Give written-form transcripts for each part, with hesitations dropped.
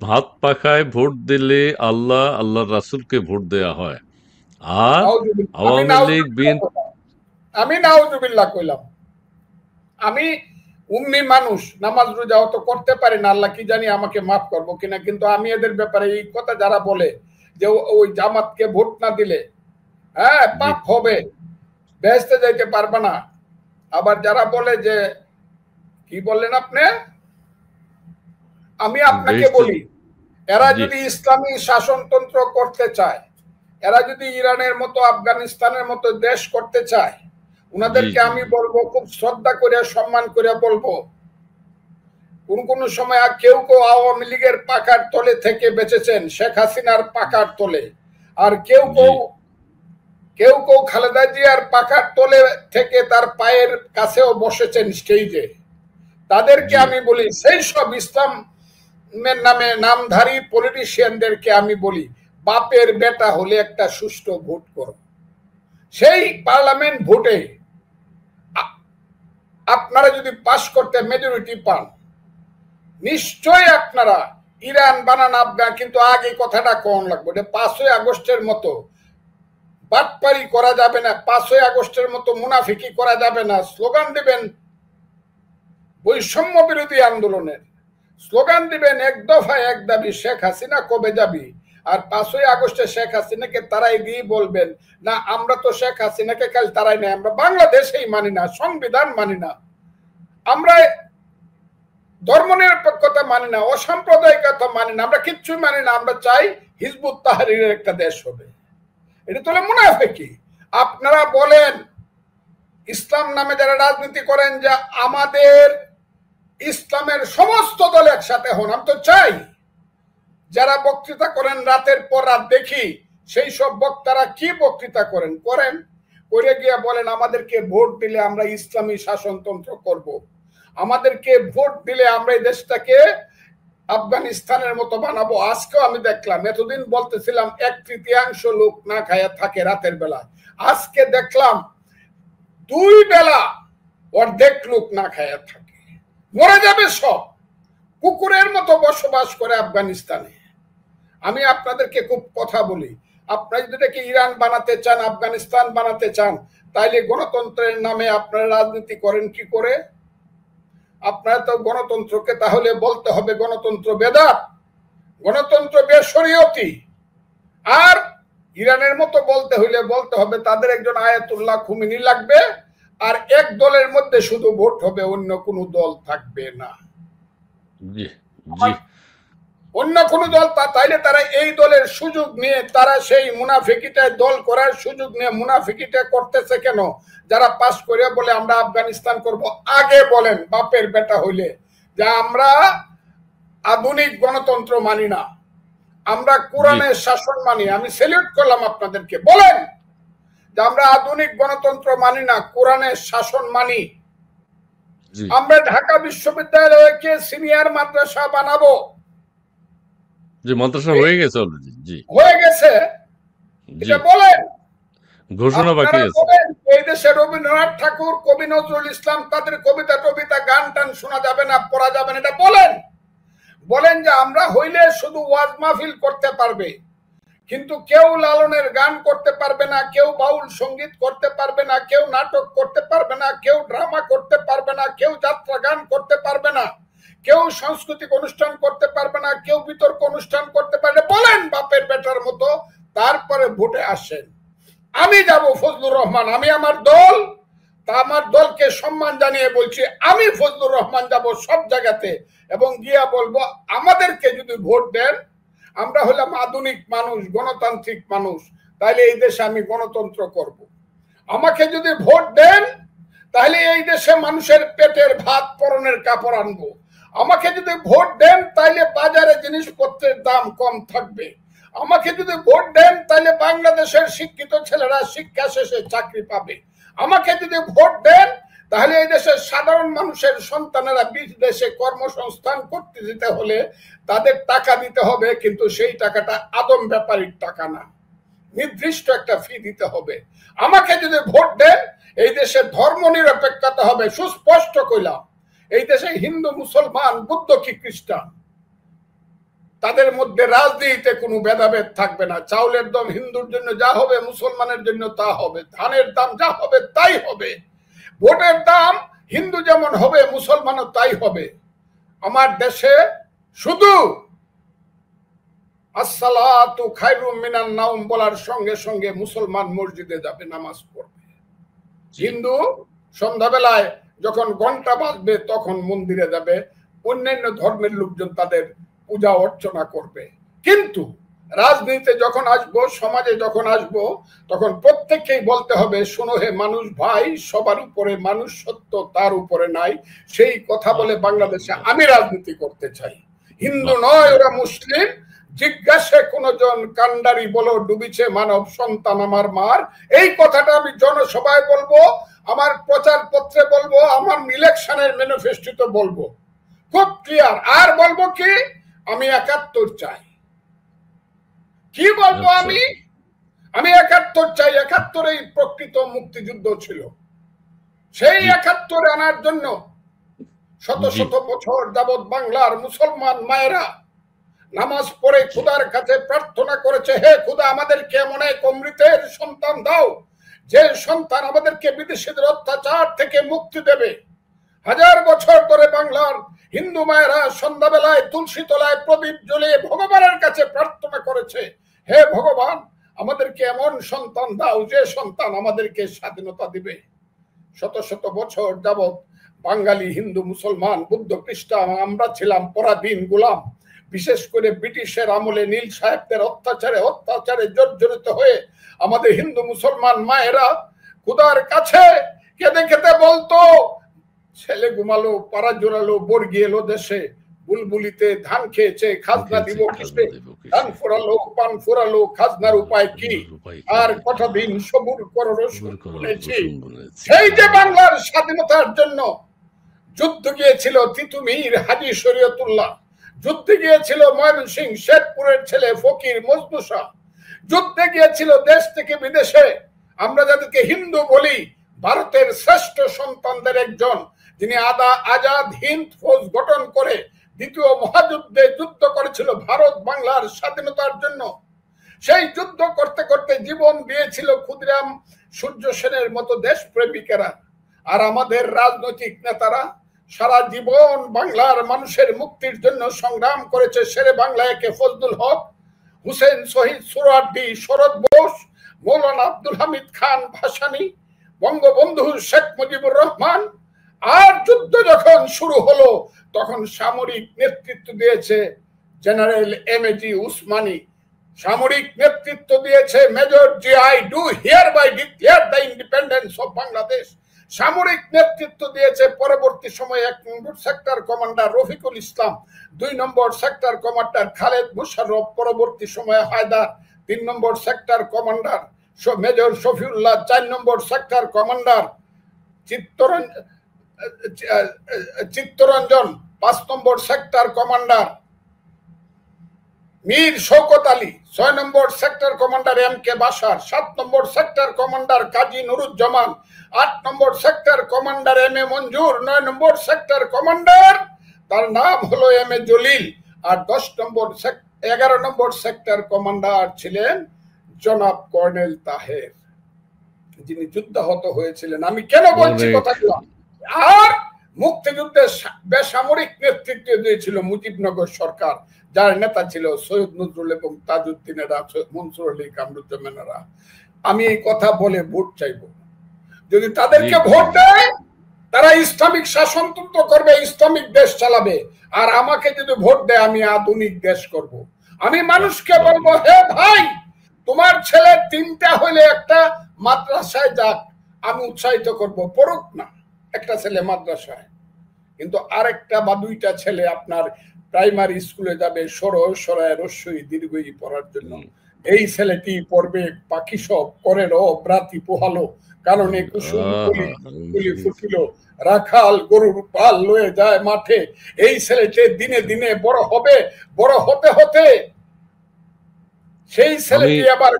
ভাত পাখায় ভোট দিলে আল্লাহর রাসূলকে ভোট দেয়া হয়। আর আওয়ামী লীগ বিএনপি আমি নাউজুবিল্লাহ কইলাম। আমি উম্মি মানুষ, নামাজ রোজা অত করতে পারি না, আল্লাহ কি জানি আমাকে মাফ করবো কিনা, কিন্তু আমি এদের ব্যাপারে এই কথা যারা বলে যে ওই জামাতকে ভোট না দিলে হ্যাঁ পাপ হবে, বেহেশতে যাইতে পারবে না, আবার যারা বলে যে কি বললেন আপনি, আমি আপনাকে বলি এরা যদি ইসলামী শাসনতন্ত্র করতে চায়, এরা যদি ইরানের মতো আফগানিস্তানের মতো দেশ করতে চায়, উনাদেরকে আমি বলবো খুব শ্রদ্ধা করে সম্মান করে বলবো, কোন কোন সময় কেউ কেউ আওয়ামী লীগের পাকার তলে থেকে বেঁচেছেন, শেখ হাসিনার পাকার তলে, আর কেউ কেউ খালেদা জিয়ার পাকার তলে থেকে তার পায়ের কাছেও বসেছেন স্টেজে। তাদেরকে আমি বলি, সেই সব ইসলামের নামে নামধারী পলিটিশিয়ানদেরকে আমি বলি, বাপের বেটা হলে একটা সুষ্ঠু ভোট করো। সেই পার্লামেন্ট ভোটে আপনারা যদি পাশ করতে মেজরিটি পান, নিশ্চয় আপনারা ইরান বানান আফগান, কিন্তু আগে কথাটা কম লাগবে, 5ই আগস্টের মতো বাটপারি করা যাবে না, 5ই আগস্টের মতো মুনাফিকি করা যাবে না। স্লোগান দিবেন বৈষম্য বিরোধী আন্দোলনের, স্লোগান দিবেন এক দফা এক দাবি, শেখ হাসিনা কবে যাবি, আর 5ই আগস্টে শেখ হাসিনাকে তারাই দিয়ে বলবেন না আমরা তো শেখ হাসিনাকে কাল তারাই নাই, আমরা বাংলাদেশেই মানি না, সংবিধান মানি না, আমরা ধর্মনিরপেক্ষতা মানি না, অসাম্প্রদায়িকতা মানি না, আমরা কিচ্ছু মানি না, আমরা চাই হিজবুত তাহরীরের একটা দেশ হবে। এটা তো মুনাফিকি। আপনারা বলেন ইসলাম নামে যারা রাজনীতি করেন যে আমাদের ইসলামের সমস্ত দল একসাথে হন, আমি তো চাই। যারা বক্তৃতা করেন রাতের পর রাত দেখি, সেই সব বক্তারা কি বক্তৃতা করেন করে গিয়ে বলেন আমাদেরকে ভোট দিলে আমরা ইসলামী শাসনতন্ত্র করব, আমাদেরকে ভোট দিলে আমরা এই দেশটাকে আফগানিস্তানের মতো বানাবো। আজকেও আমি দেখলাম, এতদিন বলতেছিলাম 1/3 লোক না খায়া থাকে রাতের বেলা, আজকে দেখলাম 2 বেলা অর্ধেক লোক না খায়া থাকে, মরে যাবে সব, কুকুরের মতো বসবাস করে আফগানিস্তানে। আমি আপনাদেরকে খুব কথা বলি, আপনারা যদি এটাকে ইরান বানাতে চান, আফগানিস্তান বানাতে চান, তাইলে গণতন্ত্রের নামে আপনারা রাজনীতি করেন কি করে? আপনারা তো গণতন্ত্রকে তাহলে বলতে হবে গণতন্ত্র বেদাত, গণতন্ত্র বেশরিয়তি। আর ইরানের মতো বলতে হইলে বলতে হবে তাদের একজন আয়াতুল্লাহ খুমেনি লাগবে, আর এক দলের মধ্যে শুধু ভোট হবে, অন্য কোনো দল থাকবে না, অন্য কোনো দল। তাইলে তারা এই দলের সুযোগ নিয়ে তারা সেই মুনাফিকিটা দল করার সুযোগ নিয়ে মুনাফিকিটা করতেছে কেন? যারা পাস করে বলে আমরা আফগানিস্তান করব, আগে বলেন বাপের বেটা হইলে যে আমরা আধুনিক গণতন্ত্র মানি না, আমরা কোরআনের শাসন মানি। আমি সেলিউট করলাম আপনাদেরকে। বলেন যে আমরা আধুনিক গণতন্ত্র মানি না, কোরআনের শাসন মানি। আমরা ঢাকা বিশ্ববিদ্যালয়কে সিনিয়র মাদ্রাসা বানাবো। যে মাদ্রাসা হয়ে গেছে অলরেডি, জি হয়ে গেছে, এটা বলেন, ঘোষণা বাকি আছে। এই দেশে রবীন্দ্রনাথ ঠাকুর, কবি নজরুল ইসলাম, তাদের কবিতা টবিতা গান টান শোনা যাবে না, পড়া যাবে না, এটা বলেন। বলেন যে আমরা হইলে শুধু ওয়াজ মাহফিল করতে পারবে, কিন্তু কেউ লালনের গান করতে পারবে না, কেউ বাউল সঙ্গীত করতে পারবে না, কেউ নাটক করতে পারবে না, কেউ ড্রামা করতে পারবে না, কেউ যাত্রা গান করতে পারবে না, কেউ সাংস্কৃতিক অনুষ্ঠান করতে পারবে না, কেউ বিতর্ক অনুষ্ঠান করতে পারবে। বলেন বাপের বেটার মতো, তারপরে ভোটে আসেন। আমি যাব ফজলুর রহমান, আমি আমার দল, তা আমার দলকে সম্মান জানিয়ে বলছি, আমি ফজলুর রহমান যাব সব জায়গাতে এবং গিয়া বলবো আমাদেরকে যদি ভোট দেন, আমরা হলাম আধুনিক মানুষ, গণতান্ত্রিক মানুষ, তাহলে এই দেশে আমি গণতন্ত্র করব। আমাকে যদি ভোট দেন তাহলে এই দেশে মানুষের পেটের ভাত পরনের কাপড় আনবো। আমাকে যদি ভোট দেন তাহলে বাজারে জিনিসপত্রের দাম কম থাকবে। আমাকে যদি ভোট দেন তাহলে বাংলাদেশের শিক্ষিত ছেলেরা শিক্ষা শেষে চাকরি পাবে। আমাকে যদি ভোট দেন তাহলে এই দেশের সাধারণ মানুষের সন্তানেরা বিদেশে কর্মসংস্থান করতে দিতে হলে তাদের টাকা দিতে হবে, কিন্তু সেই টাকাটা আদম ব্যাপারীর টাকা না, নির্দিষ্ট একটা ফি দিতে হবে। আমাকে যদি ভোট দেন এই দেশে ধর্ম নিরপেক্ষতা হবে, সুস্পষ্ট কইলাম। এই দেশে হিন্দু মুসলমান, বুদ্ধ কি খ্রিস্টান, তাদের মধ্যে রাজনীতিতে কোনো ভেদাভেদ থাকবে না। চাউলের দাম হিন্দুর জন্য যা হবে মুসলমানের জন্য তা হবে, ধানের দাম যা হবে তাই হবে, ভোটের দাম হিন্দু যেমন হবে মুসলমানও তাই হবে। আমার দেশে শুধু আসসালাতু খায়রুম মিনান নাওম বলার সঙ্গে সঙ্গে মুসলমান মসজিদে যাবে, নামাজ পড়বে। হিন্দু সন্ধ্যাবেলায় যখন ঘন্টা বাজবে তখন মন্দিরে যাবে, অন্যান্য ধর্মের লোকজন তাদের পূজা অর্চনা করবে। কিন্তু রাজনীতিতে যখন আসবো, সমাজে যখন আসবো, তখন প্রত্যেককেই বলতে হবে, শোনো হে মানুষ ভাই, সবার উপরে মানুষ সত্য, তার উপরে নাই। সেই কথা বলে বাংলাদেশে আমি রাজনীতি করতে চাই। হিন্দু নয়, ওরা মুসলিম। জিজ্ঞাসে কোন জন কান্ডারি বলো ডুবিছে মানব সন্তান আমার মার। এই কথাটা আমি জনসভায় বলবো, আমার প্রচার পত্রে বলবো, আমার ইলেকশনের ম্যানিফেস্টোতে বলবো, খুব ক্লিয়ার। আর বলবো কি, আমি ৭১ চাই। কি বলবো আমি ৭১ চাই। ৭১ এই প্রকৃত মুক্তিযুদ্ধ ছিল। সেই ৭১ আনার জন্য শত শত বছর যাবৎ বাংলার মুসলমান মায়েরা নামাজ পড়ে খোদার কাছে প্রার্থনা করেছে, হে খোদা আমাদেরকে এমন এক অমৃতের সন্তান দাও যে সন্তান আমাদেরকে বিদেশিদের অত্যাচার থেকে মুক্তি দেবে। হাজার বছর ধরে বাংলার হিন্দু মায়েরা সন্ধ্যাবেলায় তুলসী তলায় প্রদীপ জ্বলিয়ে ভগবানের কাছে প্রার্থনা করেছে, হে ভগবান আমাদেরকে এমন সন্তান দাও যে সন্তান আমাদেরকে স্বাধীনতা দিবে। শত শত বছর যাবৎ বাঙালি হিন্দু মুসলমান বৌদ্ধ খ্রিস্টান আমরা ছিলাম পরাধীন গোলাম। বিশেষ করে ব্রিটিশের আমলে নীল সাহেবদের অত্যাচারে জর্জরিত হয়ে আমাদের হিন্দু মুসলমান মায়েরা খোদার কাছে কেঁদে কেঁদে বলতো, ছেলে ঘুমালো, পাড়া জোড়ালো, বর্গি এলো দেশে, বুলবুলিতে ধান খেয়েছে, খাজনা দিব কিসে, ধান ফোরালো পান ফোরালো, খাজনার উপায় কি, আর কটা দিন সবুর করো রসুন শুনেছি। সেই যে বাংলার স্বাধীনতার জন্য যুদ্ধ গিয়েছিল তিতুমির হাজী শরীয়তুল্লাহ, যুদ্ধে গিয়েছিল ময়মনসিংহ শেরপুরের ছেলে ফকির মজনু শাহ, যুদ্ধে গিয়েছিল দেশ থেকে বিদেশে আমরা যাদেরকে হিন্দু বলি ভারতের শ্রেষ্ঠ সন্তানদের একজন, যিনি আজাদ হিন্দ ফৌজ গঠন করে দ্বিতীয় মহাযুদ্ধে যুদ্ধ করেছিল ভারত বাংলার স্বাধীনতার জন্য। সেই যুদ্ধ করতে করতে জীবন দিয়েছিল ক্ষুদিরাম সূর্য সেনের মতো দেশপ্রেমিকেরা। আর আমাদের রাজনৈতিক নেতারা সারা জীবন বাংলার মানুষের মুক্তির জন্য সংগ্রাম করেছে। শেরে বাংলা একে ফজলুল হক, হুসেন শহীদ সোহরাওয়ার্দী, শরৎ বোস, মৌলানা আব্দুল হামিদ খান ভাসানী, বঙ্গবন্ধু শেখ মুজিবুর রহমান। আর যুদ্ধ যখন শুরু হলো তখন সামরিক নেতৃত্ব দিয়েছে জেনারেল এমএজি উসমানী, সামরিক নেতৃত্ব দিয়েছে major Zia I do hereby declare the independence of Bangladesh, সামরিক নেতৃত্ব দিয়েছে পরবর্তী সময়ে ১ number sector commander Rafiqul Islam, ২ number sector commander Khaled Musharraf, পরবর্তী সময়ে Haider, ৩ number sector commander major Shafiullah, ৪ number sector commander Chittaranjan, ৫ number sector commander Mir Shawkat Ali, ৬ number sector commander M K Bashar, ৭ number sector commander Kazi Nuruzzaman, ৮ number sector commander M A Manjur, ৯ number sector commander তার নাম হলো M A Jalil, R ১১ number sector commander ছিলেন জনাব colonel Taher, যিনি যুদ্ধাহত হয়েছিলেন। আমি কেন বলছি কথাগুলো? আর মুক্তিযুদ্ধে বেসামরিক নেতৃত্ব দিয়েছিল মুজিবনগর সরকার, যার নেতা ছিল সৈয়দ নজরুল এবং তাজউদ্দিনেরা, মনসুর আলী, কামরুজ্জামানেরা। আমি এই কথা বলে ভোট চাইব। যদি তাদেরকে ভোট দেয় তারা ইসলামিক শাসনতন্ত্র করবে, ইসলামিক দেশ চালাবে। আর আমাকে যদি ভোট দেয় আমি আধুনিক দেশ করব। আমি মানুষকে বলবো, হে ভাই তোমার ছেলে ৩টা হইলে একটা মাদ্রাসায় যাক, আমি উৎসাহিত করব, পড়ুক না একটা ছেলে মাদ্রাসায়, কিন্তু আরেকটা বা 2টা ছেলে আপনার প্রাইমারি স্কুলে যাবে সরয় রস্যই দীর্ঘই পড়ার জন্য। এই ছেলেটি পড়বে পাখি সব করে ব্রাতি পোহালো, কারণে কুসুম কলি ফুটিল, রাখাল গরুর পাল লয়ে যায় মাঠে। এই ছেলেটি দিনে দিনে বড় হবে, বড় হতে হতে সেই ছেলেটি আবার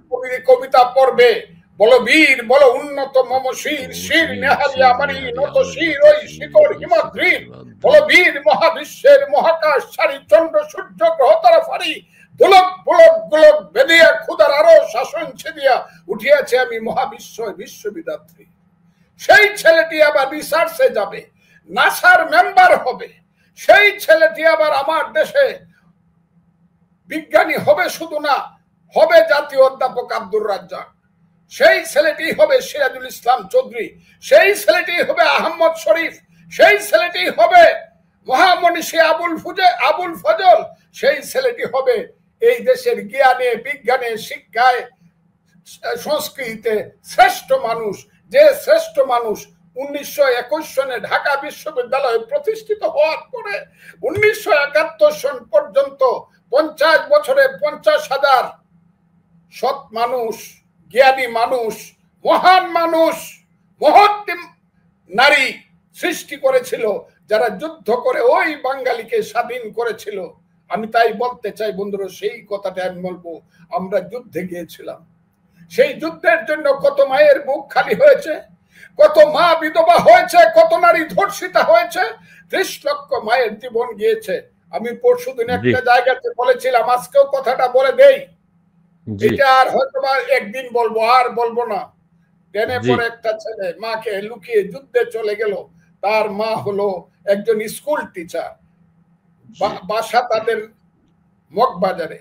কবিতা পড়বে, বলো বীর বলো উন্নত মম শির, শির নেহারি আমারি নত শির ওই শিকড় হিমাদ্রির, বলো বীর মহাবিশ্বের মহাকাশ সারি, চন্দ্র সূর্য গ্রহ তারা ফারি, ইসলামী বিশ্ববিদ্যার্থী। সেই ছেলেটি আবার রিসার্চে যাবে, নাসার মেম্বার হবে। সেই ছেলেটি আবার আমার দেশে বিজ্ঞানী হবে, শুধু না, হবে জাতীয় অধ্যাপক আব্দুর রাজ্জাক। সেই ছেলেটি হবে সিরাজুল ইসলাম চৌধুরী। সেই ছেলেটি হবে আহমদ শরীফ। সেই ছেলেটি হবে মহামনীষী আবুল ফজল। সেই ছেলেটি হবে এই দেশের জ্ঞানে, বিজ্ঞানে, শিক্ষায়, সংস্কৃতিতে শ্রেষ্ঠ মানুষ। যে শ্রেষ্ঠ মানুষ 1921 সনে ঢাকা বিশ্ববিদ্যালয় প্রতিষ্ঠিত হওয়ার পরে 1971 সন পর্যন্ত 50 বছরে 50,000 সৎ মানুষ, জ্ঞানী মানুষ, মহান মানুষ, মহৎ নারী সৃষ্টি করেছিল, যারা যুদ্ধ করে ওই বাঙালিকে স্বাধীন করেছিল। আমি তাই বলতে চাই বন্ধুরা, সেই কথাটা আমি বলবো, আমরা যুদ্ধে গিয়েছিলাম। সেই যুদ্ধের জন্য কত মায়ের বুক খালি হয়েছে, কত মা বিধবা হয়েছে, কত নারী ধর্ষিতা হয়েছে, 30 লক্ষ মায়ের জীবন গিয়েছে। আমি পরশুদিন একটা জায়গাতে বলেছিলাম, আজকেও কথাটা বলে দেই, এটা আর হয়তো একদিন বলবো, আর বলবো না। টেনে পরে একটা ছেলে মাকে লুকিয়ে যুদ্ধে চলে গেল। তার মা হলো একজন স্কুল টিচার, বাসা তাদের মগবাজারে।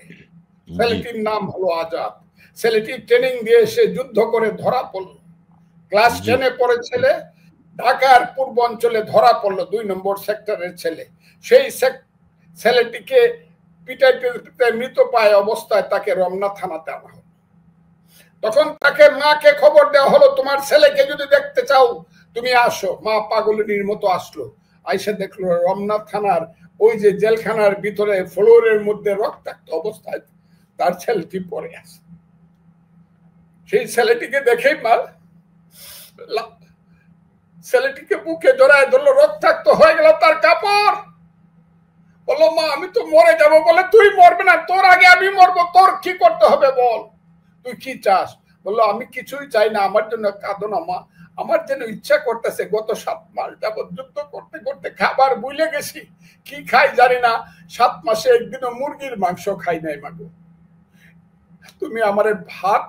ছেলেটির নাম হলো আজাদ। ছেলেটি ট্রেনিং দিয়ে এসে যুদ্ধ করে ধরা পড়লো। ক্লাস 10-এ পড়ে ছেলে, ঢাকার পূর্ব অঞ্চলে ধরা পড়লো, 2 নম্বর সেক্টরের ছেলে। সেই ছেলেটিকে পিটাইতে মৃত পায় অবস্থায় তাকে রমনা থানাতে আনা হলো। তখন তাকে মাকে খবর দেওয়া হলো, তোমার ছেলেকে যদি দেখতে চাও তুমি আসো। মা পাগলিনীর মতো আসলো, আইসে দেখলো রমনা থানার ওই যে জেলখানার ভিতরে ফ্লোরের মধ্যে রক্তাক্ত অবস্থায় তার ছেলেটি পড়ে আছে। সেই ছেলেটিকে দেখেই মা ছেলেটিকে বুকে জড়ায় ধরলো, রক্তাক্ত হয়ে গেল তার কাপড়। বললো, মা আমি তো মরে যাবো। বলে, তুই মরবে না, তোর আগে আমি মরবো, তোর কি করতে হবে বল, তুই কি চাস? বললো, আমি কিছুই চাই না, আমার জন্য কাঁদো না মা, আমার যেন ইচ্ছা করতেছে। গত 7 মাস যাবত যুদ্ধ করতে করতে খাবার ভুলে গেছি, কি খাই জানি না। 7 মাসে একদিনও মুরগির মাংস খাই নাই মাগো, তুমি আমারে ভাত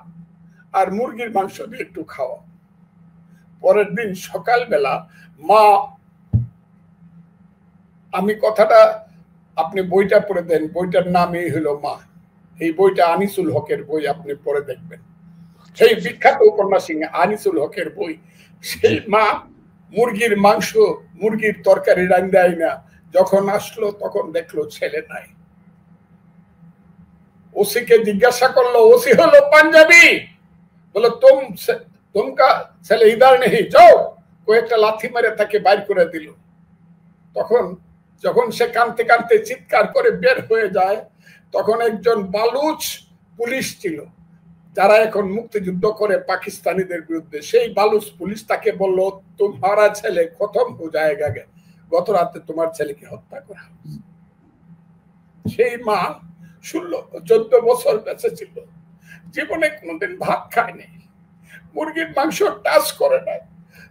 আর মুরগির মাংস দিয়ে একটু খাওয়া। পরের দিন সকালবেলা মা, আমি কথাটা, আপনি বইটা পড়ে দেন, বইটার নামই হলো মা। এই বইটা আনিসুল হকের বই, আপনি পড়ে দেখবেন। সেই বিখ্যাত উপন্যাসিক আনিসুল হকের বই। সেই মা মুরগির মাংস, মুরগির তরকারি রান্দাই না, যখন আসলো তখন দেখলো ছেলে নাই। ওসিকে জিজ্ঞাসা করলো, ওসি হলো পাঞ্জাবি। বলো, তুমকা ছেলে ইদার নেই, যাও। কয়েকটা লাথি মেরে তাকে বাইর করে দিল। তখন যখন সে কাঁদতে কাঁদতে চিৎকার করে বের হয়ে যায়, তখন একজন বালুচ পুলিশ ছিল, যারা এখন মুক্তিযুদ্ধ করে পাকিস্তানিদের বিরুদ্ধে। সেই বালুচ পুলিশ তাকে বলল, তোমারা ছেলে খতম হয়ে জায়গা, গত রাতে তোমার ছেলেকে হত্যা করা। সেই মা 14 বছর বেঁচে ছিল, জীবনে কোনোদিন ভাত খায়নি, মুরগির মাংস টাচ করে নাই।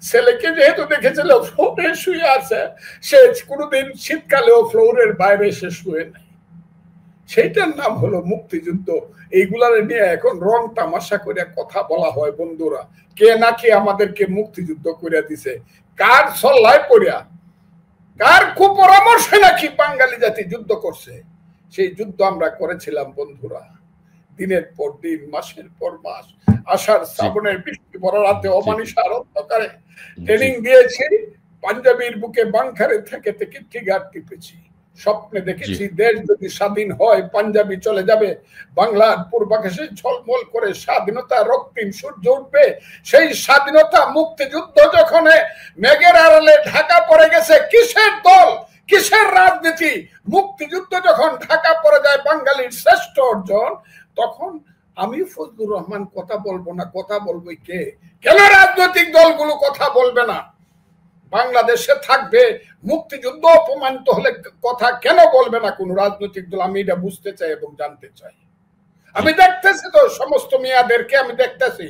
ছেলেকে যেহেতু দেখেছিল ফ্লোরে শুয়ে আছে, সে কোনোদিন শীতকালেও ফ্লোরের বাইরে সে শুয়ে নাই। সেইটার নাম হলো মুক্তিযুদ্ধ। এইগুলার নিয়ে এখন রং তামাশা করে কথা বলা হয় বন্ধুরা। কে নাকি আমাদেরকে মুক্তিযুদ্ধ করে দিছে, কার সল্লায় পড়িয়া, কার কুপরামর্শে নাকি বাঙালি জাতি যুদ্ধ করছে। সেই যুদ্ধ আমরা করেছিলাম বন্ধুরা, দিনের পর দিন, মাসের পর মাস, আষাঢ় শ্রাবণের বৃষ্টি ভরা রাতে অমানিসার অন্ধকারে ট্রেনিং দিয়েছি। পাঞ্জাবির বুকে বাংখারে থেকে থেকে ট্রিগার টিপেছি। স্বপ্নে দেখেছি দেশ যদি স্বাধীন হয় পাঞ্জাবি চলে যাবে, বাংলার পূর্বাকাশে ঝলমল করে স্বাধীনতা রক্তিম সূর্য উঠবে। সেই স্বাধীনতা মুক্তিযুদ্ধ যখন মেঘের আড়ালে ঢাকা পড়ে গেছে, কিসের দল, কিসের রাজনীতি, মুক্তিযুদ্ধ যখন ঢাকা পড়ে যায় বাঙালির শ্রেষ্ঠ অর্জন, তখন আমি ফজলুর রহমান কথা বলবো না, কথা বলবো কে? কেন রাজনৈতিক দলগুলো কথা বলবে না? বাংলাদেশে থাকবে, মুক্তিযুদ্ধ অপমানিত হলে কথা কেন বলবে না কোন রাজনৈতিক দল? আমি এটা বুঝতে চাই এবং জানতে চাই। আমি দেখতেছি তো সমস্ত মেয়াদেরকে, আমি দেখতেছি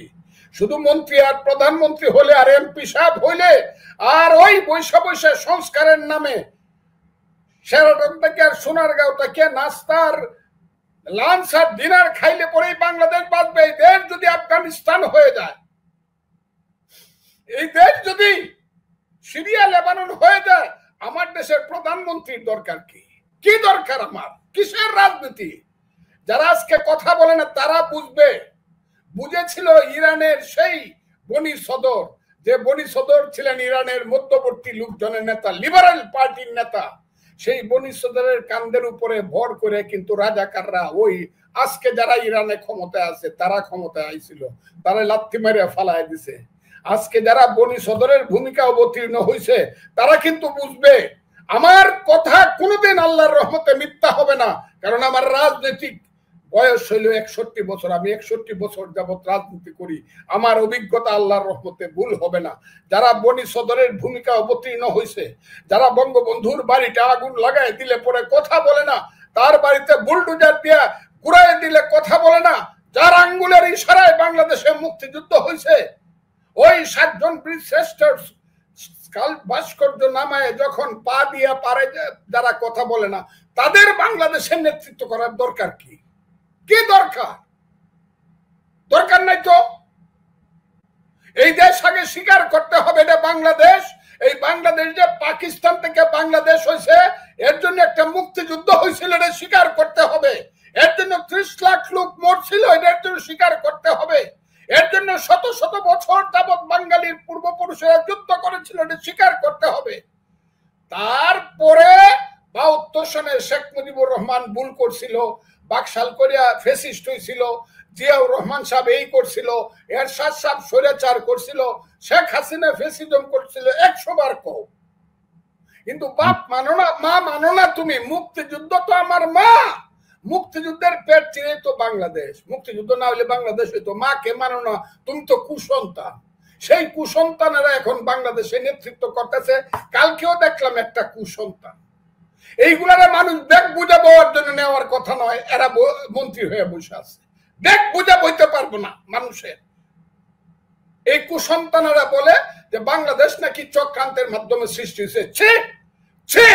শুধু মন্ত্রী আর প্রধানমন্ত্রী হলে আর এমপি সাহেব হইলে আর ওই বৈশা বৈশা সংস্কারের নামে শেরাটন থেকে আর সোনারগাঁও থেকে নাস্তার লাঞ্চ আর ডিনার খাইলে পরেই বাংলাদেশ বাঁচবে। এই দেশ যদি আফগানিস্তান হয়ে যায়, এই দেশ যদি সিরিয়া লেবানন হয়ে যায়, আমার দেশের প্রধানমন্ত্রীর দরকার কি? কি দরকার আমার? কিসের রাজনীতি? যারা আজকে কথা বলে না তারা বুঝবে, বুঝেছিল ইরানের সেই বনি সদর, যে বনি সদর ছিলেন ইরানের মধ্যবর্তী লোকজনের নেতা, লিবারেল পার্টির নেতা। সেই বনি সদরের কান্দের উপরে ভর করে কিন্তু রাজাকাররা, ওই আজকে যারা ইরানে ক্ষমতায় আছে তারা ক্ষমতায় আইছিল, তারা লাথি মেরে ফালায় দিছে। আজকে যারা বনি সদরের ভূমিকা অবতীর্ণ হয়েছে তারা কিন্তু বুঝবে আমার কথা কোনোদিন আল্লাহর রহমতে মিথ্যা হবে না। কারণ আমার রাজনৈতিক বয়স হইল 61 বছর, আমি 61 বছর যাবৎ রাজনীতি করি, আমার অভিজ্ঞতা আল্লাহর রহমতে ভুল হবে না। যারা বনি সদরের ভূমিকা অবতীর্ণ হয়েছে, যারা বঙ্গবন্ধুর বাড়িতে আগুন লাগাই দিলে পরে কথা বলে না, তার বাড়িতে বুলডোজার দিয়ে ঘুরাই দিলে কথা বলে না, যার আঙ্গুলের ইশারায় বাংলাদেশে মুক্তিযুদ্ধ হয়েছে, ওই 7 জন বীর শ্রেষ্ঠ ভাস্কর্য নামায় যখন পা দিয়া পারে যারা কথা বলে না, তাদের বাংলাদেশের নেতৃত্ব করার দরকার কি? কি দরকার? দরকার নাই তো। এই দেশ আগে স্বীকার করতে হবে এটা বাংলাদেশ। এই বাংলাদেশ যে পাকিস্তান থেকে বাংলাদেশ হয়েছে, এর জন্য একটা মুক্তিযুদ্ধ হয়েছিল, এটা স্বীকার করতে হবে। এর জন্য 30 লাখ লোক মরছিল, এটার জন্য স্বীকার করতে হবে। এর জন্য শত শত বছর যাবৎ বাঙালির পূর্বপুরুষেরা যুদ্ধ করেছিল, এটা স্বীকার করতে হবে। তারপরে 72 সনে শেখ মুজিবুর রহমান ভুল করছিল, বাকশাল করিয়া ফেসিস্ট হয়েছিল, জিয়াউর রহমান সাহেব এই করছিল, এরশাদ সাহেব স্বৈরাচার করছিল, শেখ হাসিনা ফেসিজম করছিল, 100 বার কও। কিন্তু বাপ মানো না, মা মানো না তুমি। মুক্তিযুদ্ধ তো আমার মা, মুক্তিযুদ্ধের পেট চিরে তো বাংলাদেশ। মুক্তিযুদ্ধ না হলে বাংলাদেশ হইতো। মাকে মানো না, তুমি তো কুসন্তান। সেই কুসন্তানেরা এখন বাংলাদেশে নেতৃত্ব করতেছে। কালকেও দেখলাম একটা কুসন্তান। এইগুলারে মানুষ ব্যাগ বুঝা বওয়ার জন্য নেওয়ার কথা নয়, এরা মন্ত্রী হয়ে বসে আছে। ব্যাগ বুঝা বইতে পারবো না মানুষের। এই কুসন্তানেরা বলে যে বাংলাদেশ নাকি চক্রান্তের মাধ্যমে সৃষ্টি হয়েছে। ছি ছি,